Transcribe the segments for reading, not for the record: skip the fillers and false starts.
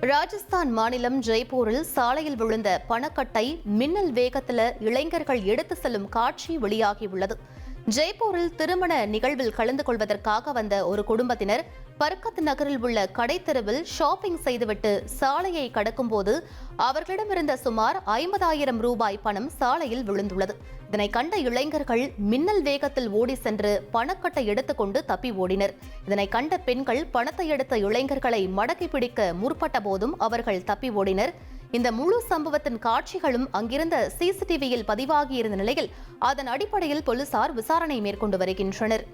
ராஜஸ்தான் மாநிலம் ஜெய்ப்பூரில் சாலையில் விழுந்த பணக்கட்டை மின்னல் வேகத்தில் இளைஞர்கள் எடுத்து செல்லும் காட்சி வெளியாகியுள்ளது. ஜெய்ப்பூரில் திருமண நிகழ்வில் கலந்து கொள்வதற்காக வந்த ஒரு குடும்பத்தினர் பர்கத் நகரில் உள்ள கடைத்தெருவில் ஷாப்பிங் செய்துவிட்டு சாலையை கடக்கும்போது அவர்களிடமிருந்த சுமார் 50,000 ரூபாய் பணம் சாலையில் விழுந்துள்ளது. இதனை கண்ட இளைஞர்கள் மின்னல் வேகத்தில் ஓடி சென்று பணக்கட்டை எடுத்துக்கொண்டு தப்பி ஓடினர். இதனை கண்ட பெண்கள் பணத்தை எடுத்த இளைஞர்களை மடக்கி பிடிக்க முற்பட்ட போதும் அவர்கள் தப்பி ஓடினர். இந்த முழு சம்பவத்தின் காட்சிகளும் அங்கிருந்த சிசிடிவியில் பதிவாகியிருந்த நிலையில் அதன் அடிப்படையில் போலீசார் விசாரணை மேற்கொண்டு வருகின்றனர்.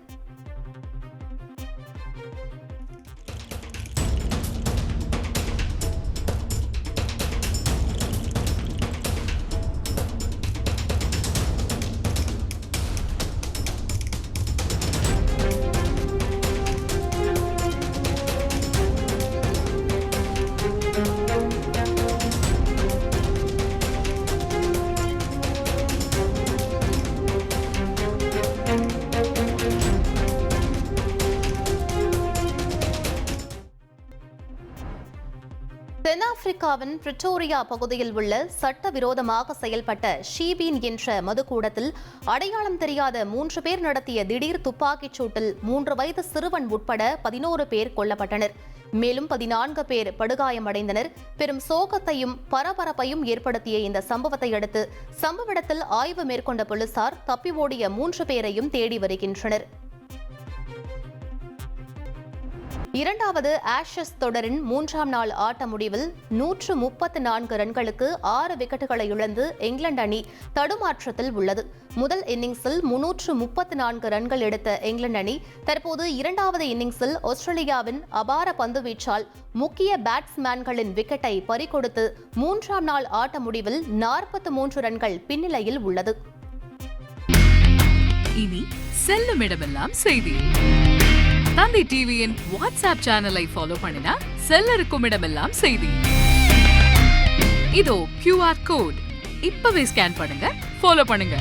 தென்னாப்பிரிக்காவின் பிரிட்டோரியா பகுதியில் உள்ள சட்டவிரோதமாக செயல்பட்ட ஷீபீன் என்ற மதுக்கூடத்தில் அடையாளம் தெரியாத 3 பேர் நடத்திய திடீர் துப்பாக்கிச் சூட்டில் 3 வயது சிறுவன் உட்பட 11 பேர் கொல்லப்பட்டனர். மேலும் 14 பேர் படுகாயமடைந்தனர். பெரும் சோகத்தையும் பரபரப்பையும் ஏற்படுத்திய இந்த சம்பவத்தை அடுத்து சம்பவ இடத்தில் ஆய்வு மேற்கொண்ட போலீசார் தப்பி ஓடிய 3 பேரையும் தேடி வருகின்றனர். இரண்டாவது ஆஷஸ் தொடரின் 3ஆம் நாள் ஆட்ட முடிவில் 134 ரன்களுக்கு 6 விக்கெட்டுகளை இழந்து இங்கிலாந்து அணி தடுமாற்றத்தில் உள்ளது. முதல் இன்னிங்ஸில் 334 ரன்கள் எடுத்த இங்கிலாந்து அணி தற்போது இரண்டாவது இன்னிங்ஸில் ஆஸ்திரேலியாவின் அபார பந்துவீச்சால் முக்கிய பேட்ஸ்மேன்களின் விக்கெட்டை பறிகொடுத்து 3ஆம் நாள் ஆட்ட முடிவில் 43 ரன்கள் பின்னிலையில் உள்ளது. இனி செல்லும் இடமெல்லாம் செய்தி. தந்தி டிவியின் வாட்ஸ்அப் சேனலை ஃபாலோ பண்ணினா செல்ல இருக்கும் இடமெல்லாம் செய்தி. இதோ QR கோட் இப்பவே ஸ்கேன் பண்ணுங்க, ஃபாலோ பண்ணுங்க.